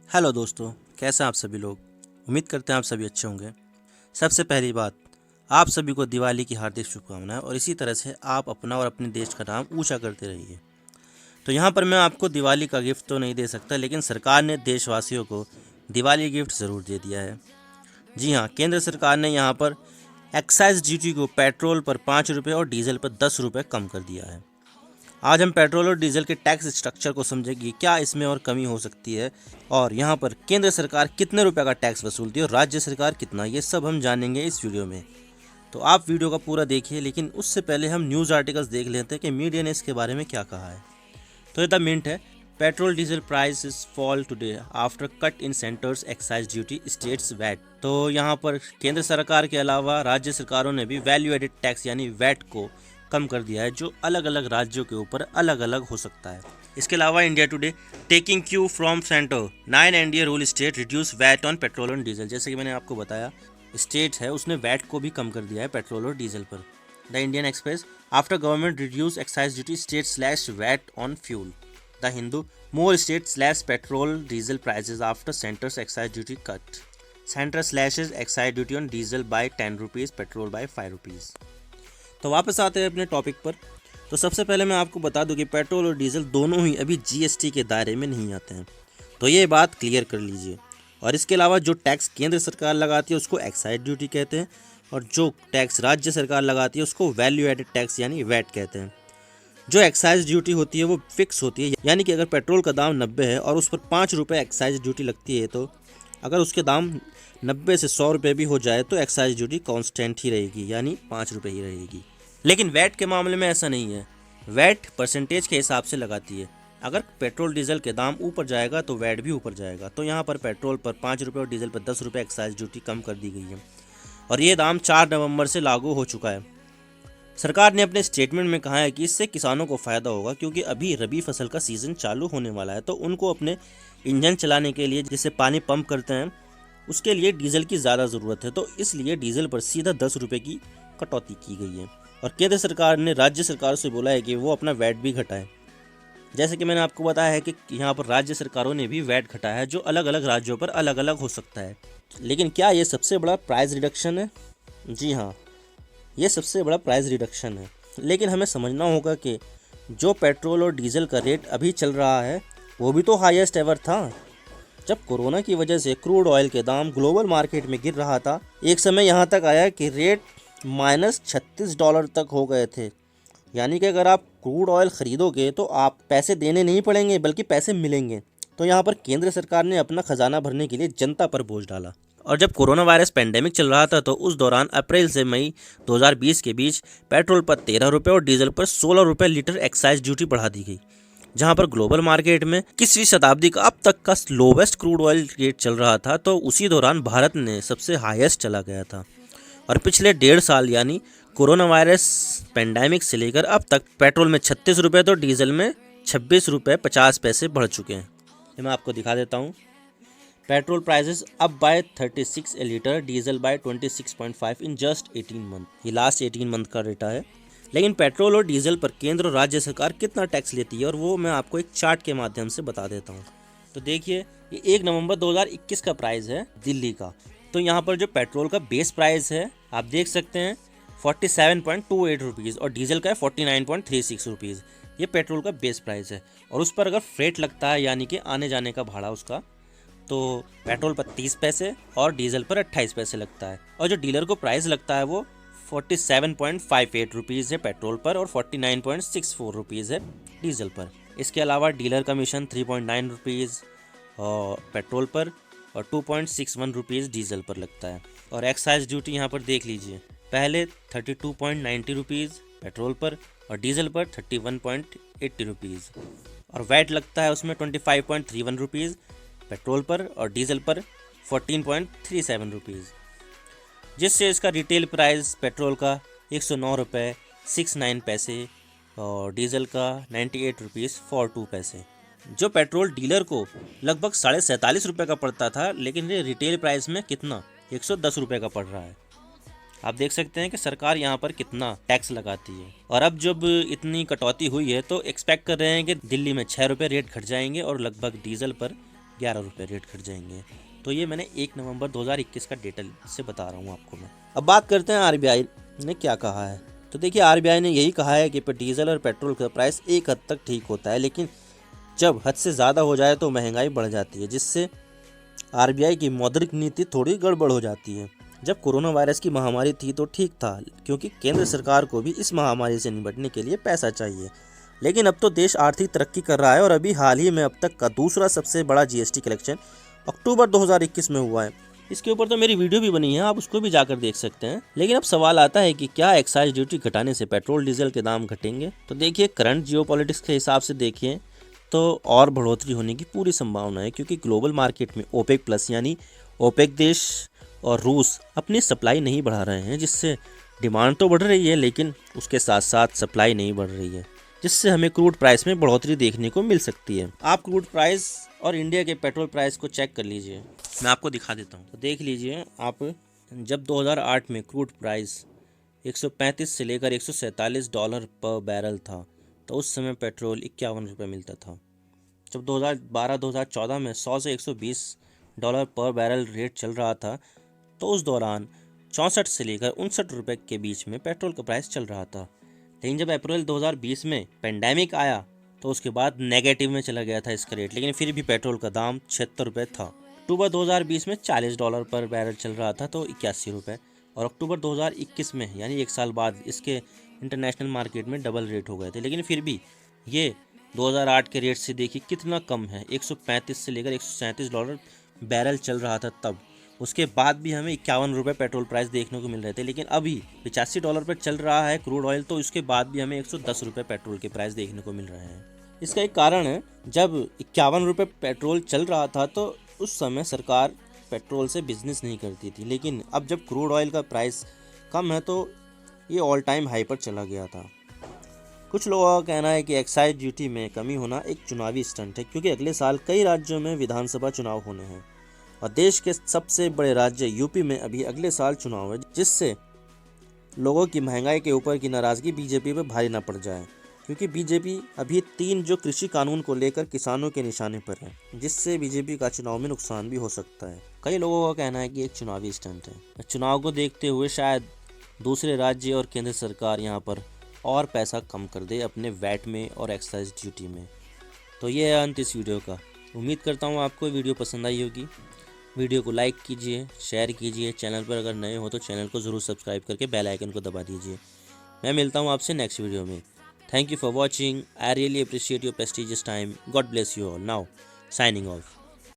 Hello दोस्तों, कैसे हैं आप सभी लोग। उम्मीद करते हैं आप सभी अच्छे होंगे। सबसे पहली बात, आप सभी को दिवाली की हार्दिक शुभकामनाएं और इसी तरह से आप अपना और अपने देश का नाम ऊंचा करते रहिए। तो यहाँ पर मैं आपको दिवाली का गिफ्ट तो नहीं दे सकता, लेकिन सरकार ने देशवासियों को दिवाली गिफ्ट ज़रूर दे दिया है। जी हाँ, केंद्र सरकार ने यहाँ पर एक्साइज ड्यूटी को पेट्रोल पर 5 रुपये और डीजल पर 10 रुपये कम कर दिया है। आज हम पेट्रोल और डीजल के टैक्स स्ट्रक्चर को समझेंगे, क्या इसमें और कमी हो सकती है और यहाँ पर केंद्र सरकार कितने रुपए का टैक्स वसूलती है और राज्य सरकार कितना, ये सब हम जानेंगे इस वीडियो में। तो आप वीडियो का पूरा देखिए, लेकिन उससे पहले हम न्यूज़ आर्टिकल्स देख लेते हैं कि मीडिया ने इसके बारे में क्या कहा है। तो ये द मिंट है, petrol diesel prices fall today after cut in centre's excise duty states VAT. तो यहाँ पर केंद्र सरकार के अलावा राज्य सरकारों ने भी वैल्यू एडेड टैक्स यानी वैट को कम कर दिया है, जो अलग अलग राज्यों के ऊपर अलग अलग हो सकता है। इसके अलावा India Today taking cue from centre 9 NDA rule state reduce VAT on petrol और डीजल। जैसे कि मैंने आपको बताया, स्टेट है उसने वैट को भी कम कर दिया है पेट्रोल और डीजल पर। The Indian Express after government reduce excise duty state slash VAT on fuel. The Hindu more state slash petrol diesel prices after centre's excise duty cut. Centre slashes excise duty on diesel by 10 rupees, petrol by 5 rupees. तो वापस आते हैं अपने topic पर। तो सबसे पहले मैं आपको बता दूं कि पेट्रोल और डीजल दोनों ही अभी जीएसटी के दायरे में नहीं आते हैं, तो ये बात क्लियर कर लीजिए। और इसके अलावा जो टैक्स केंद्र सरकार लगाती है उसको एक्साइज ड्यूटी कहते हैं, और जो टैक्स राज्य सरकार लगाती है उसको वैल्यू एडेड टैक्स यानी वैट कहते हैं। जो एक्साइज ड्यूटी होती है वो फिक्स होती है, यानी कि अगर पेट्रोल का दाम 90 है और उस पर 5 रुपये एक्साइज ड्यूटी लगती है, तो अगर उसके दाम 90 से 100 रुपये भी हो जाए तो एक्साइज ड्यूटी कांस्टेंट ही रहेगी, यानी 5 रुपये ही रहेगी। लेकिन वैट के मामले में ऐसा नहीं है। वैट परसेंटेज के हिसाब से लगाती है। अगर पेट्रोल डीजल के दाम ऊपर जाएगा तो वैट भी ऊपर जाएगा। तो यहाँ पर पेट्रोल पर 5 रुपये और डीजल पर 10 रुपये एक्साइज ड्यूटी कम कर दी गई है, और ये दाम 4 नवंबर से लागू हो चुका है। सरकार ने अपने स्टेटमेंट में कहा है कि इससे किसानों को फ़ायदा होगा, क्योंकि अभी रबी फसल का सीज़न चालू होने वाला है, तो उनको अपने इंजन चलाने के लिए, जिससे पानी पंप करते हैं, उसके लिए डीजल की ज़्यादा ज़रूरत है। तो इसलिए डीजल पर सीधा 10 रुपये की कटौती की गई है। और केंद्र सरकार ने राज्य सरकार से बोला है कि वो अपना वैट भी घटाए। जैसे कि मैंने आपको बताया है कि यहाँ पर राज्य सरकारों ने भी वैट घटाया है, जो अलग अलग राज्यों पर अलग अलग हो सकता है। लेकिन क्या ये सबसे बड़ा प्राइस रिडक्शन है? जी हाँ, ये सबसे बड़ा प्राइस रिडक्शन है। लेकिन हमें समझना होगा कि जो पेट्रोल और डीजल का रेट अभी चल रहा है वो भी तो हाईएस्ट एवर था। जब कोरोना की वजह से क्रूड ऑयल के दाम ग्लोबल मार्केट में गिर रहा था, एक समय यहाँ तक आया कि रेट -$36 तक हो गए थे। यानी कि अगर आप क्रूड ऑयल ख़रीदोगे तो आप पैसे देने नहीं पड़ेंगे, बल्कि पैसे मिलेंगे। तो यहाँ पर केंद्र सरकार ने अपना खजाना भरने के लिए जनता पर बोझ डाला। और जब कोरोना वायरस पेंडेमिक चल रहा था, तो उस दौरान अप्रैल से मई 2020 के बीच पेट्रोल पर 13 रुपये और डीजल पर 16 रुपये लीटर एक्साइज ड्यूटी बढ़ा दी गई। जहां पर ग्लोबल मार्केट में 21वीं शताब्दी का अब तक का लोवेस्ट क्रूड ऑयल रेट चल रहा था, तो उसी दौरान भारत ने सबसे हाईएस्ट चला गया था। और पिछले 1.5 साल यानी कोरोना वायरस पेंडेमिक से लेकर अब तक पेट्रोल में 36 रुपये तो डीजल में 26 रुपये 50 पैसे बढ़ चुके हैं। ये मैं आपको दिखा देता हूँ। Petrol prices up by 36 a litre, diesel by 26.5 in just 18 month. ये लास्ट 18 मंथ का डेटा है। लेकिन पेट्रोल और डीजल पर केंद्र और राज्य सरकार कितना टैक्स लेती है, और वो मैं आपको एक चार्ट के माध्यम से बता देता हूँ। तो देखिए, ये 1 नवंबर 2021 का प्राइस है दिल्ली का। तो यहाँ पर जो पेट्रोल का बेस प्राइस है आप देख सकते हैं 47.28 रुपीज़, और डीजल का है 49.36 रुपीज़। ये पेट्रोल का बेस प्राइस है। और उस पर अगर फ्रेट लगता है, यानी कि आने जाने का भाड़ा उसका, तो पेट्रोल पर 30 पैसे और डीजल पर 28 पैसे लगता है। और जो डीलर को प्राइस लगता है वो 47.58 रुपीज़ है पेट्रोल पर, और 49.64 रुपीज़ है डीजल पर। इसके अलावा डीलर कमीशन 3.9 रुपीज़ और पेट्रोल पर और 2.61 रुपीज़ डीजल पर लगता है। और एक्साइज ड्यूटी यहाँ पर देख लीजिए, पहले 32.90 रुपीज़ पेट्रोल पर और डीजल पर 31.80 रुपीज़, और वैट लगता है उसमें 25.31 रुपीज़ पेट्रोल पर और डीजल पर 14.37 रुपीज़, जिससे इसका रिटेल प्राइस पेट्रोल का 109 रुपये 69 पैसे और डीजल का 98 रुपीज़ 42 पैसे। जो पेट्रोल डीलर को लगभग 47.5 रुपये का पड़ता था, लेकिन ये रिटेल प्राइस में कितना 110 रुपये का पड़ रहा है। आप देख सकते हैं कि सरकार यहाँ पर कितना टैक्स लगाती है। और अब जब इतनी कटौती हुई है तो एक्सपेक्ट कर रहे हैं कि दिल्ली में 6 रुपये रेट घट जाएंगे और लगभग डीजल पर 11 रुपये रेट घट जाएंगे। तो ये मैंने 1 नवंबर 2021 का डेटा से बता रहा हूँ आपको मैं। अब बात करते हैं आरबीआई ने क्या कहा है। तो देखिए, आरबीआई ने यही कहा है कि डीजल और पेट्रोल का प्राइस एक हद तक ठीक होता है, लेकिन जब हद से ज़्यादा हो जाए तो महंगाई बढ़ जाती है, जिससे आरबीआई की मौद्रिक नीति थोड़ी गड़बड़ हो जाती है। जब कोरोना वायरस की महामारी थी तो ठीक था, क्योंकि केंद्र सरकार को भी इस महामारी से निपटने के लिए पैसा चाहिए। लेकिन अब तो देश आर्थिक तरक्की कर रहा है और अभी हाल ही में अब तक का दूसरा सबसे बड़ा जीएसटी कलेक्शन अक्टूबर 2021 में हुआ है। इसके ऊपर तो मेरी वीडियो भी बनी है, आप उसको भी जाकर देख सकते हैं। लेकिन अब सवाल आता है कि क्या एक्साइज ड्यूटी घटाने से पेट्रोल डीजल के दाम घटेंगे? तो देखिए, करंट जियोपॉलिटिक्स के हिसाब से देखिए तो और बढ़ोतरी होने की पूरी संभावना है, क्योंकि ग्लोबल मार्केट में ओपेक प्लस यानी ओपेक देश और रूस अपनी सप्लाई नहीं बढ़ा रहे हैं, जिससे डिमांड तो बढ़ रही है लेकिन उसके साथ साथ सप्लाई नहीं बढ़ रही है, जिससे हमें क्रूड प्राइस में बढ़ोतरी देखने को मिल सकती है। आप क्रूड प्राइस और इंडिया के पेट्रोल प्राइस को चेक कर लीजिए, मैं आपको दिखा देता हूँ। तो देख लीजिए आप, जब 2008 में क्रूड प्राइस 135 से लेकर $147 पर बैरल था, तो उस समय पेट्रोल 51 रुपये मिलता था। जब 2012-2014 में 100 से $120 पर बैरल रेट चल रहा था, तो उस दौरान 64 से लेकर 59 रुपये के बीच में पेट्रोल का प्राइस चल रहा था। लेकिन जब अप्रैल 2020 में पेंडेमिक आया तो उसके बाद नेगेटिव में चला गया था इसका रेट, लेकिन फिर भी पेट्रोल का दाम 76 रुपये था। अक्टूबर 2020 में $40 पर बैरल चल रहा था, तो 81 रुपये, और अक्टूबर 2021 में यानी 1 साल बाद इसके इंटरनेशनल मार्केट में डबल रेट हो गए थे। लेकिन फिर भी ये 2008 के रेट से देखिए कितना कम है, 135 से लेकर $137 बैरल चल रहा था तब। उसके बाद भी हमें 51 रुपये पेट्रोल प्राइस देखने को मिल रहे थे, लेकिन अभी $85 पर चल रहा है क्रूड ऑयल, तो इसके बाद भी हमें 110 रुपये पेट्रोल के प्राइस देखने को मिल रहे हैं। इसका एक कारण है, जब 51 रुपये पेट्रोल चल रहा था तो उस समय सरकार पेट्रोल से बिजनेस नहीं करती थी, लेकिन अब जब क्रूड ऑयल का प्राइस कम है तो ये ऑल टाइम हाई पर चला गया था। कुछ लोगों का कहना है कि एक्साइज ड्यूटी में कमी होना एक चुनावी स्टंट है, क्योंकि अगले साल कई राज्यों में विधानसभा चुनाव होने हैं और देश के सबसे बड़े राज्य यूपी में अभी अगले साल चुनाव है, जिससे लोगों की महंगाई के ऊपर की नाराजगी बीजेपी पर भारी न पड़ जाए, क्योंकि बीजेपी अभी 3 जो कृषि कानून को लेकर किसानों के निशाने पर है, जिससे बीजेपी का चुनाव में नुकसान भी हो सकता है। कई लोगों का कहना है कि एक चुनावी स्टंट है। चुनाव को देखते हुए शायद दूसरे राज्य और केंद्र सरकार यहाँ पर और पैसा कम कर दे अपने वैट में और एक्साइज ड्यूटी में। तो ये है अंत इस वीडियो का। उम्मीद करता हूँ आपको वीडियो पसंद आई होगी। वीडियो को लाइक कीजिए, शेयर कीजिए, चैनल पर अगर नए हो तो चैनल को ज़रूर सब्सक्राइब करके बेल आइकन को दबा दीजिए। मैं मिलता हूँ आपसे नेक्स्ट वीडियो में। Thank you for watching. I really appreciate your prestigious time. God bless you all. Now signing off.